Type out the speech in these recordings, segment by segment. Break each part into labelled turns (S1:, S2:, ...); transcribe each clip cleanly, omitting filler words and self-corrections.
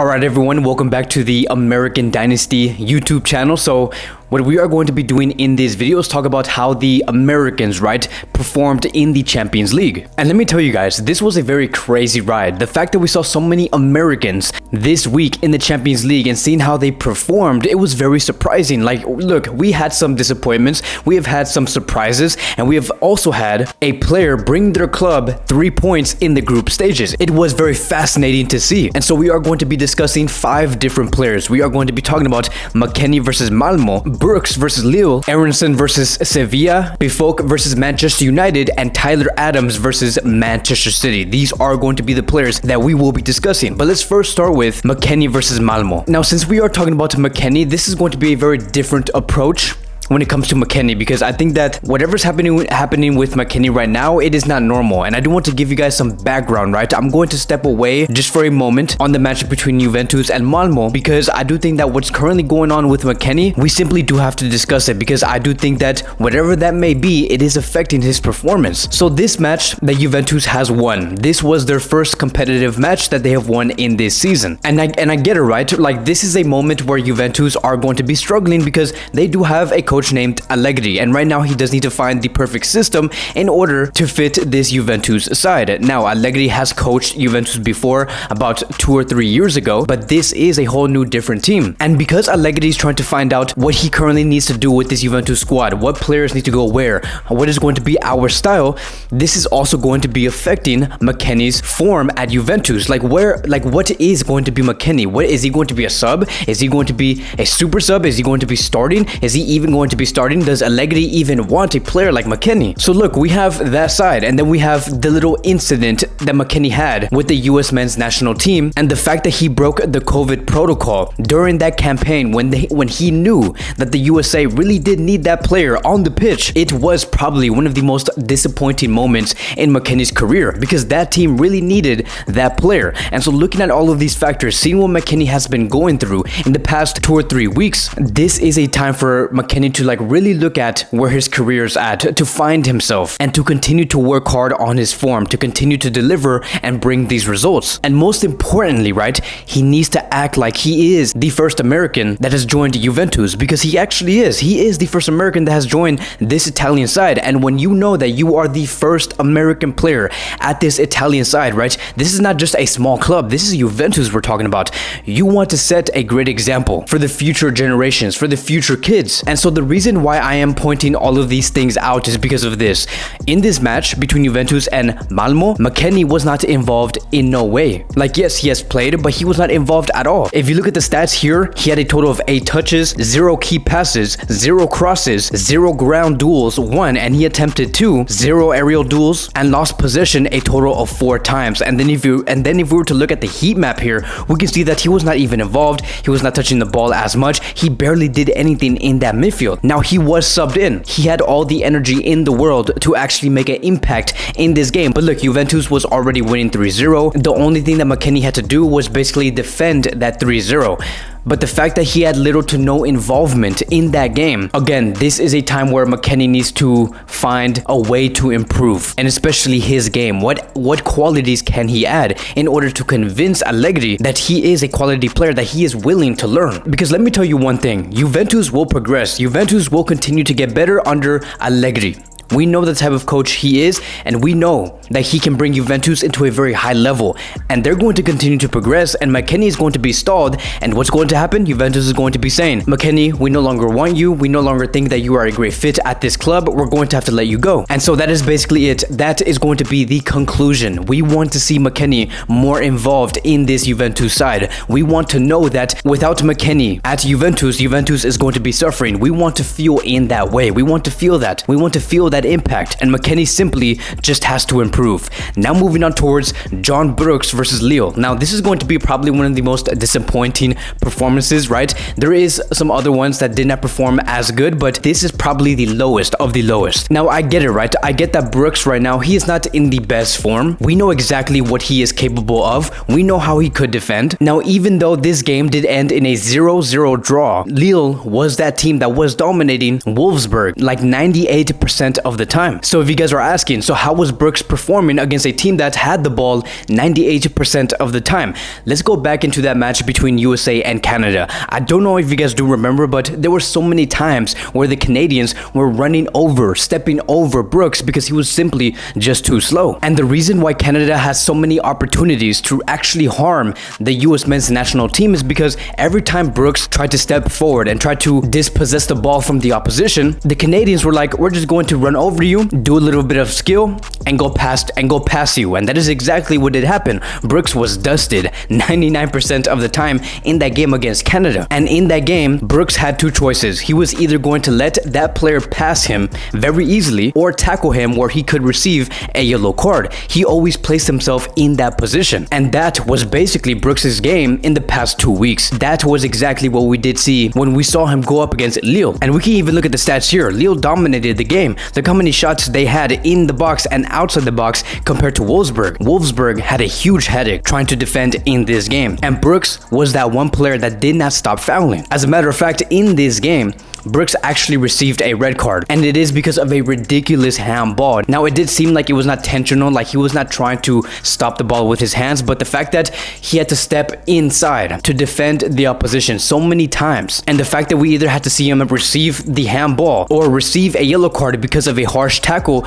S1: Alright everyone, welcome back to the American Dynasty YouTube channel. So what we are going to be doing in this video is talk about how the Americans, right, performed in the Champions League. And let me tell you guys, this was a very crazy ride. The fact that we saw so many Americans this week in the Champions League and seeing how they performed, it was very surprising. Like, look, we had some disappointments, we have had some surprises, and we have also had a player bring their club 3 points in the group stages. It was very fascinating to see. And so we are going to be discussing 5 different players. We are going to be talking about Mckennie versus Malmo, Brooks versus Lille, Aaronson versus Sevilla, Pefok versus Manchester United, and Tyler Adams versus Manchester City. These are going to be the players that we will be discussing. But let's first start with Mckennie versus Malmo. Now, since we are talking about Mckennie, this is going to be a very different approach when it comes to Mckennie, because I think that whatever's happening with Mckennie right now, it is not normal. And I do want to give you guys some background, right? I'm going to step away just for a moment on the matchup between Juventus and Malmo, because I do think that what's currently going on with Mckennie, we simply do have to discuss it, because I do think that whatever that may be, it is affecting his performance. So this match that Juventus has won, this was their first competitive match that they have won in this season. And I get it, right? Like, this is a moment where Juventus are going to be struggling because they do have a coach named Allegri, and right now he does need to find the perfect system in order to fit this Juventus side. Now, Allegri has coached Juventus before, about 2 or 3 years ago, but this is a whole new different team. And because Allegri is trying to find out what he currently needs to do with this Juventus squad, what players need to go where, what is going to be our style, this is also going to be affecting Mckennie's form at Juventus. Like, what is going to be Mckennie? What is he going to be? A sub? Is he going to be a super sub? Is he going to be starting? Is he even going to be starting? Does Allegri even want a player like Mckennie? So look, we have that side, and then we have the little incident that Mckennie had with the US men's national team, and the fact that he broke the COVID protocol during that campaign when he knew that the USA really did need that player on the pitch. It was probably one of the most disappointing moments in Mckennie's career, because that team really needed that player. And so looking at all of these factors, seeing what Mckennie has been going through in the past 2 or 3 weeks, this is a time for Mckennie to really look at where his career is at, to find himself, and to continue to work hard on his form, to continue to deliver and bring these results. And most importantly, right, he needs to act like he is the first American that has joined Juventus, because he actually is. He is the first American that has joined this Italian side. And when you know that you are the first American player at this Italian side, right, this is not just a small club, this is Juventus we're talking about. You want to set a great example for the future generations, for the future kids. And so the reason why I am pointing all of these things out is because of this. In this match between Juventus and Malmo, Mckennie was not involved in no way. Like, yes, he has played, but he was not involved at all. If you look at the stats here, he had a total of 8 touches, 0 key passes, 0 crosses, 0 ground duels won, and he attempted 2, 0 aerial duels, and lost possession a total of 4 times. And then if we were to look at the heat map here, we can see that he was not even involved. He was not touching the ball as much. He barely did anything in that midfield. Now, he was subbed in. He had all the energy in the world to actually make an impact in this game. But look, Juventus was already winning 3-0. The only thing that Mckennie had to do was basically defend that 3-0. But the fact that he had little to no involvement in that game, again, this is a time where Mckennie needs to find a way to improve, and especially his game. What qualities can he add in order to convince Allegri that he is a quality player, that he is willing to learn? Because let me tell you one thing, Juventus will progress. Juventus will continue to get better under Allegri. We know the type of coach he is, and we know that he can bring Juventus into a very high level, and they're going to continue to progress, and Mckennie is going to be stalled. And what's going to happen? Juventus is going to be saying, Mckennie, we no longer want you. We no longer think that you are a great fit at this club. We're going to have to let you go. And so that is basically it. That is going to be the conclusion. We want to see Mckennie more involved in this Juventus side. We want to know that without Mckennie at Juventus, Juventus is going to be suffering. We want to feel in that way. We want to feel that. We want to feel that impact, and Mckennie simply just has to improve. Now moving on towards John Brooks versus Lille. Now this is going to be probably one of the most disappointing performances, right? There is some other ones that did not perform as good, but this is probably the lowest of the lowest. Now I get it, right? I get that Brooks right now, he is not in the best form. We know exactly what he is capable of. We know how he could defend. Now, even though this game did end in a 0-0 draw, Lille was that team that was dominating Wolfsburg like 98% of of the time. So if you guys are asking, so how was Brooks performing against a team that had the ball 98% of the time? Let's go back into that match between USA and Canada. I don't know if you guys do remember, but there were so many times where the Canadians were running over, stepping over Brooks because he was simply just too slow. And the reason why Canada has so many opportunities to actually harm the US men's national team is because every time Brooks tried to step forward and try to dispossess the ball from the opposition, the Canadians were like, we're just going to run over you, do a little bit of skill, and go past you. And that is exactly what did happen. Brooks was dusted 99% of the time in that game against Canada. And in that game, Brooks had two choices. He was either going to let that player pass him very easily or tackle him where he could receive a yellow card. He always placed himself in that position. And that was basically Brooks's game in the past 2 weeks. That was exactly what we did see when we saw him go up against Lille. And we can even look at the stats here. Lille dominated the game. Look how many shots they had in the box and outside the box compared to Wolfsburg. Wolfsburg had a huge headache trying to defend in this game. And Brooks was that one player that did not stop fouling. As a matter of fact, in this game, Brooks actually received a red card, and it is because of a ridiculous handball. Now, it did seem like it was not intentional, like he was not trying to stop the ball with his hands, but the fact that he had to step inside to defend the opposition so many times, and the fact that we either had to see him receive the handball or receive a yellow card because of a harsh tackle,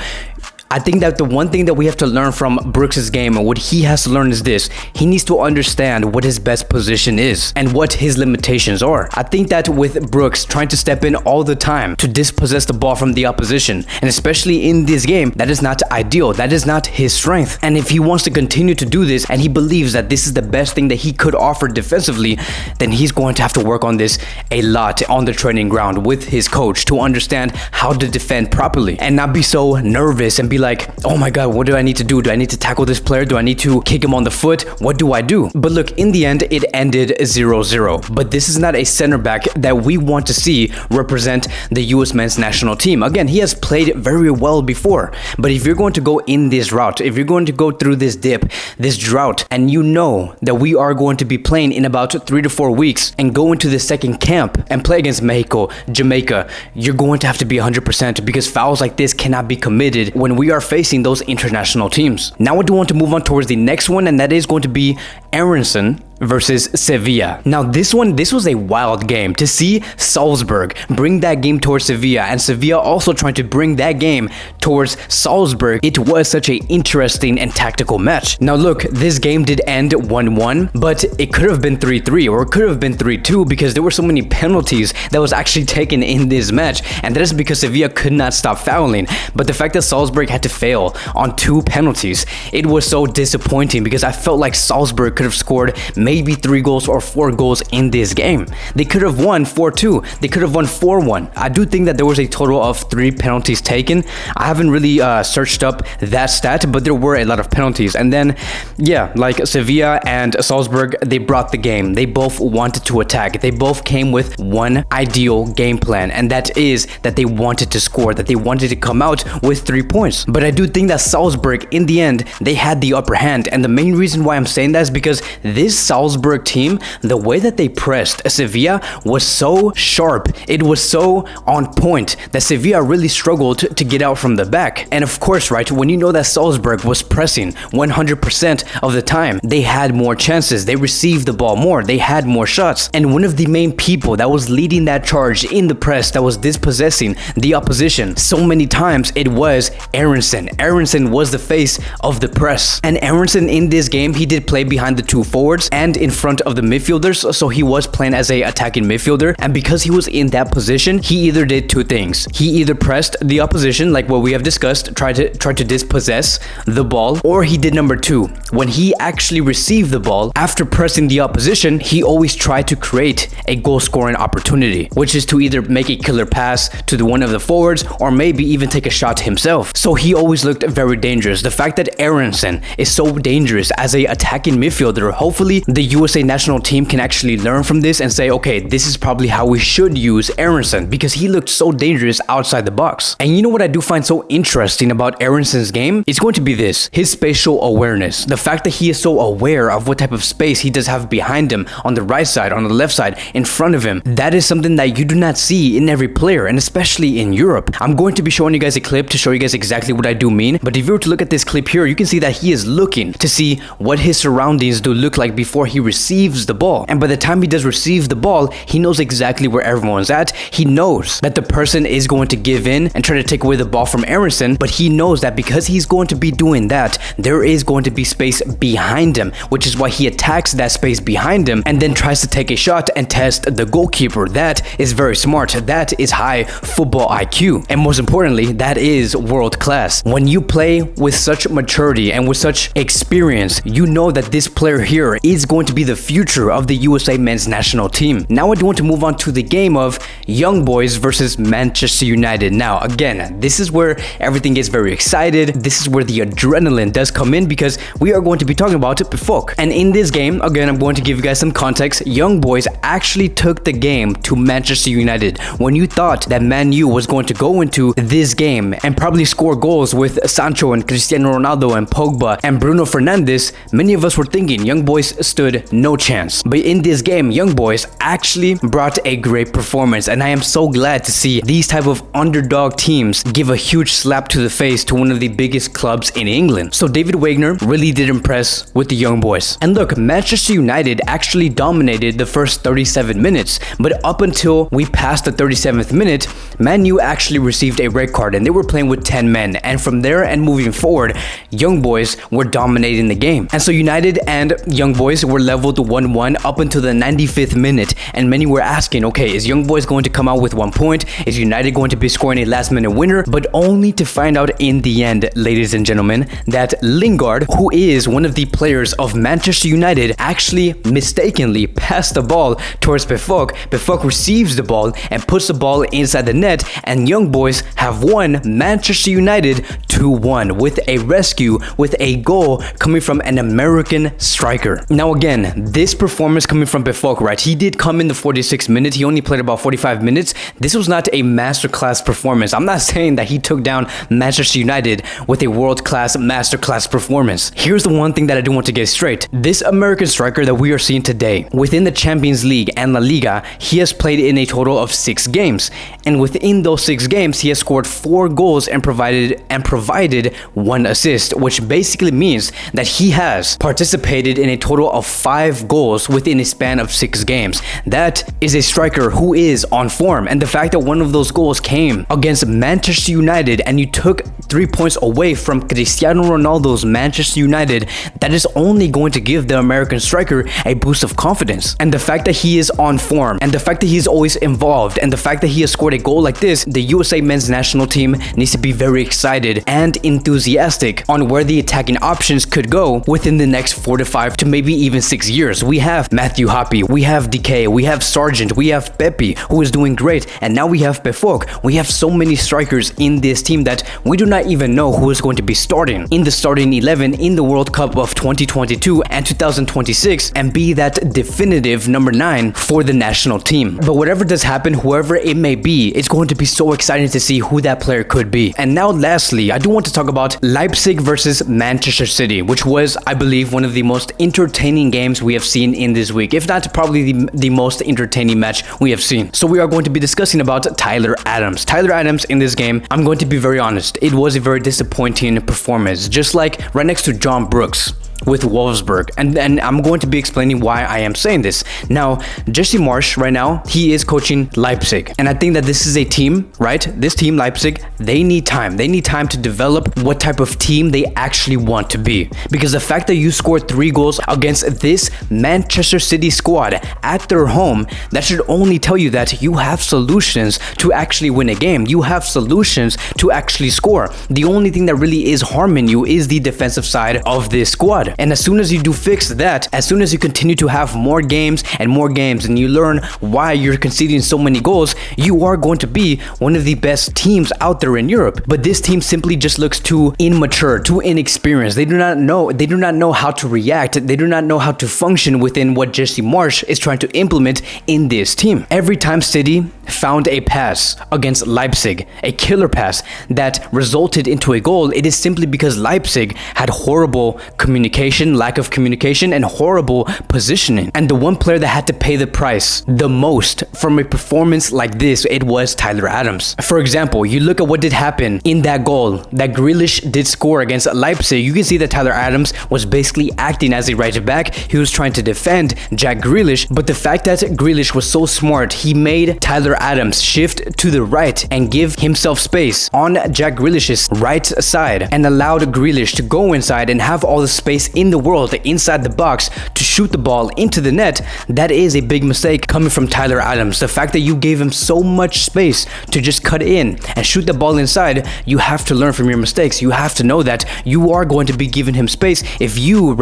S1: I think that the one thing that we have to learn from Brooks's game and what he has to learn is this: he needs to understand what his best position is and what his limitations are. I think that with Brooks trying to step in all the time to dispossess the ball from the opposition, and especially in this game, that is not ideal. That is not his strength. And if he wants to continue to do this and he believes that this is the best thing that he could offer defensively, then he's going to have to work on this a lot on the training ground with his coach to understand how to defend properly and not be so nervous and be like, oh my god, what do I need to do? Do I need to tackle this player? Do I need to kick him on the foot? What do I do? But look, in the end, it ended 0-0. But this is not a center back that we want to see represent the US men's national team. Again, he has played very well before. But if you're going to go in this route, if you're going to go through this dip, this drought, and you know that we are going to be playing in about 3 to 4 weeks and go into the second camp and play against Mexico, Jamaica, you're going to have to be 100% because fouls like this cannot be committed when we are facing those international teams. Now I do want to move on towards the next one, and that is going to be Aaronson versus Sevilla. Now this was a wild game to see Salzburg bring that game towards Sevilla and Sevilla also trying to bring that game towards Salzburg. It was such an interesting and tactical match. Now look, this game did end 1-1, but it could have been 3-3 or it could have been 3-2 because there were so many penalties that was actually taken in this match, and that is because Sevilla could not stop fouling. But the fact that Salzburg had to fail on 2 penalties, it was so disappointing because I felt like Salzburg could have scored maybe 3 goals or 4 goals in this game. They could have won 4-2. They could have won 4-1. I do think that there was a total of 3 penalties taken. I haven't really searched up that stat, but there were a lot of penalties. And then, yeah, like Sevilla and Salzburg, they brought the game. They both wanted to attack. They both came with one ideal game plan, and that is that they wanted to score, that they wanted to come out with 3 points. But I do think that Salzburg, in the end, they had the upper hand. And the main reason why I'm saying that is because this Salzburg team, the way that they pressed Sevilla was so sharp. It was so on point that Sevilla really struggled to get out from the back. And of course, right, when you know that Salzburg was pressing 100% of the time, they had more chances. They received the ball more. They had more shots. And one of the main people that was leading that charge in the press, that was dispossessing the opposition so many times, it was Aaronson. Aaronson was the face of the press. And Aaronson in this game, he did play behind the 2 forwards and in front of the midfielders, so he was playing as a attacking midfielder. And because he was in that position, he either did 2 things. He either pressed the opposition, like what we have discussed, tried to dispossess the ball, or he did number 2. When he actually received the ball after pressing the opposition, he always tried to create a goal scoring opportunity, which is to either make a killer pass to one of the forwards or maybe even take a shot himself. So he always looked very dangerous. The fact that Aaronson is so dangerous as a attacking midfielder, hopefully the USA national team can actually learn from this and say, okay, this is probably how we should use Aaronson, because he looked so dangerous outside the box. And you know what I do find so interesting about Aaronson's game? It's going to be this: his spatial awareness. The fact that he is so aware of what type of space he does have behind him, on the right side, on the left side, in front of him. That is something that you do not see in every player, and especially in Europe. I'm going to be showing you guys a clip to show you guys exactly what I do mean, but if you were to look at this clip here, you can see that he is looking to see what his surroundings do look like before he receives the ball. And by the time he does receive the ball, he knows exactly where everyone's at. He knows that the person is going to give in and try to take away the ball from Aaronson, but he knows that because he's going to be doing that, there is going to be space behind him, which is why he attacks that space behind him and then tries to take a shot and test the goalkeeper. That is very smart. That is high football IQ. And most importantly, that is world class. When you play with such maturity and with such experience, you know that this player here is going to be the future of the USA men's national team. Now I do want to move on to the game of Youngboys versus Manchester United. Now again, this is where everything gets very excited. This is where the adrenaline does come in, because we are going to be talking about Pefok. And in this game, again, I'm going to give you guys some context. Youngboys actually took the game to Manchester United. When you thought that Man U was going to go into this game and probably score goals with Sancho and Cristiano Ronaldo and Pogba and Bruno Fernandes, many of us were thinking Youngboys stood no chance. But in this game, Youngboys actually brought a great performance, and I am so glad to see these type of underdog teams give a huge slap to the face to one of the biggest clubs in England. So David Wagner really did impress with the Youngboys. And look, Manchester United actually dominated the first 37 minutes, but up until we passed the 37th minute, Man U actually received a red card and they were playing with 10 men. And from there and moving forward, Youngboys were dominating the game. And so United and Youngboys were leveled 1-1 up until the 95th minute. And many were asking, okay, is Youngboys going to come out with 1 point? Is United going to be scoring a last minute winner? But only to find out in the end, ladies and gentlemen, that Lingard, who is one of the players of Manchester United, actually mistakenly passed the ball towards Pefok. Pefok receives the ball and puts the ball inside the net, and Youngboys have won Manchester United 2-1 with a rescue, with a goal coming from an American striker. Now again, this performance coming from Pefok, right? He did come in the 46th minute. He only played about 45 minutes. This was not a masterclass performance. I'm not saying that he took down Manchester United with a world-class masterclass performance. Here's the one thing that I do want to get straight. This American striker that we are seeing today within the Champions League and La Liga, he has played in a total of 6 games. And within those 6 games, he has scored 4 goals and provided 1 assist, which basically means that he has participated in a total of 5 goals within a span of 6 games. That is a striker who is on form. And the fact that one of those goals came against Manchester United and you took 3 points away from Cristiano Ronaldo's Manchester United, that is only going to give the American striker a boost of confidence. And the fact that he is on form, and the fact that he is always involved, and the fact that he has scored a goal like this, the USA men's national team needs to be very excited and enthusiastic on where the attacking options could go within the next 4 to 5 to maybe even 6 years. We have Matthew Hoppe, we have DK, we have Sargent, we have Pepe, who is doing great, and now we have Pefok. We have so many strikers in this team that we do not even know who is going to be starting in the starting 11 in the World Cup of 2022 and 2026 and be that definitive number 9 for the national team. But whatever does happen, whoever it may be, it's going to be so exciting to see who that player could be. And now lastly, I do want to talk about Leipzig versus Manchester City, which was, I believe, one of the most entertaining games we have seen in this week, if not probably the most entertaining match we have seen. So we are going to be discussing about Tyler Adams. Tyler Adams in this game, I'm going to be very honest, it was a very disappointing performance, just like right next to John Brooks with Wolfsburg, and I'm going to be explaining why I am saying this. Now, Jesse Marsch right now, he is coaching Leipzig, and I think that this is a team, right? This team, Leipzig, they need time. They need time to develop what type of team they actually want to be, because the fact that you scored 3 goals against this Manchester City squad at their home, that should only tell you that you have solutions to actually win a game. You have solutions to actually score. The only thing that really is harming you is the defensive side of this squad. league. And as soon as you do fix that, as soon as you continue to have more games and you learn why you're conceding so many goals, you are going to be one of the best teams out there in Europe. But this team simply just looks too immature, too inexperienced. They do not know how to react. They do not know how to function within what Jesse Marsch is trying to implement in this team. Every time City found a pass against Leipzig, a killer pass that resulted into a goal, it is simply because Leipzig had horrible communication, lack of communication, and horrible positioning. And the one player that had to pay the price the most from a performance like this, it was Tyler Adams. For example, you look at what did happen in that goal that Grealish did score against Leipzig. You can see that Tyler Adams was basically acting as a right back. He was trying to defend Jack Grealish, but the fact that Grealish was so smart, he made Tyler Adams shift to the right and give himself space on Jack Grealish's right side and allowed Grealish to go inside and have all the space in the world inside the box to shoot the ball into the net. That is a big mistake coming from Tyler Adams. The fact that you gave him so much space to just cut in and shoot the ball inside, you have to learn from your mistakes. You have to know that you are going to be giving him space if you,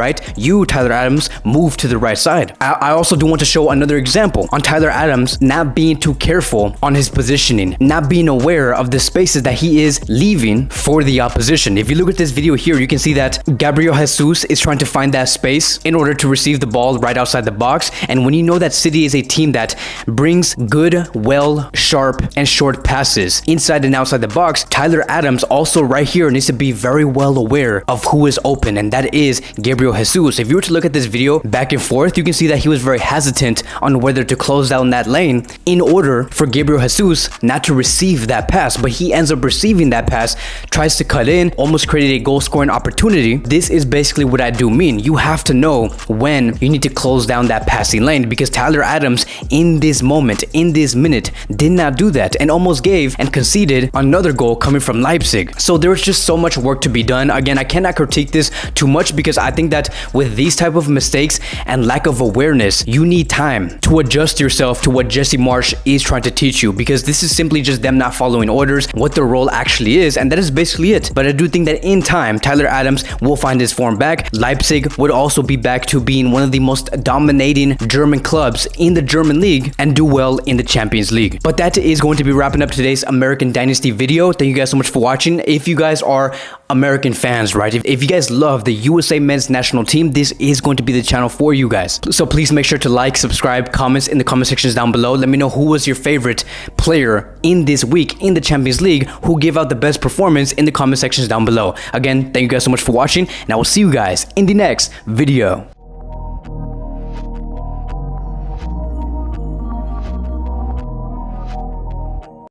S1: Tyler Adams, move to the right side. I also do want to show another example on Tyler Adams not being too careful on his positioning, not being aware of the spaces that he is leaving for the opposition. If you look at this video here, you can see that Gabriel Jesus is trying to find that space in order to receive the ball right outside the box. And when you know that City is a team that brings good, well, sharp, and short passes inside and outside the box, Tyler Adams also right here needs to be very well aware of who is open, and that is Gabriel Jesus. If you were to look at this video back and forth, you can see that he was very hesitant on whether to close down that lane in order for Gabriel Jesus not to receive that pass, but he ends up receiving that pass, tries to cut in, almost created a goal scoring opportunity. This is basically what I do mean. You have to know when you need to close down that passing lane, because Tyler Adams in this moment, in this minute, did not do that and almost gave and conceded another goal coming from Leipzig. So there's just so much work to be done. Again, I cannot critique this too much because I think that with these type of mistakes and lack of awareness, you need time to adjust yourself to what Jesse Marsch is trying to teach you, because this is simply just them not following orders, what their role actually is, and that is basically it. But I do think that in time, Tyler Adams will find his form back. Leipzig would also be back to being one of the most dominating German clubs in the German league and do well in the Champions League. But that is going to be wrapping up today's American Dynasty video. Thank you guys so much for watching. If you guys are American fans, right? If you guys love the USA men's national team, this is going to be the channel for you guys. So please make sure to like, subscribe, comments in the comment sections down below. Let me know who was your favorite player in this week in the Champions League, who gave out the best performance in the comment sections down below. Again, thank you guys so much for watching, and I will see you guys in the next video.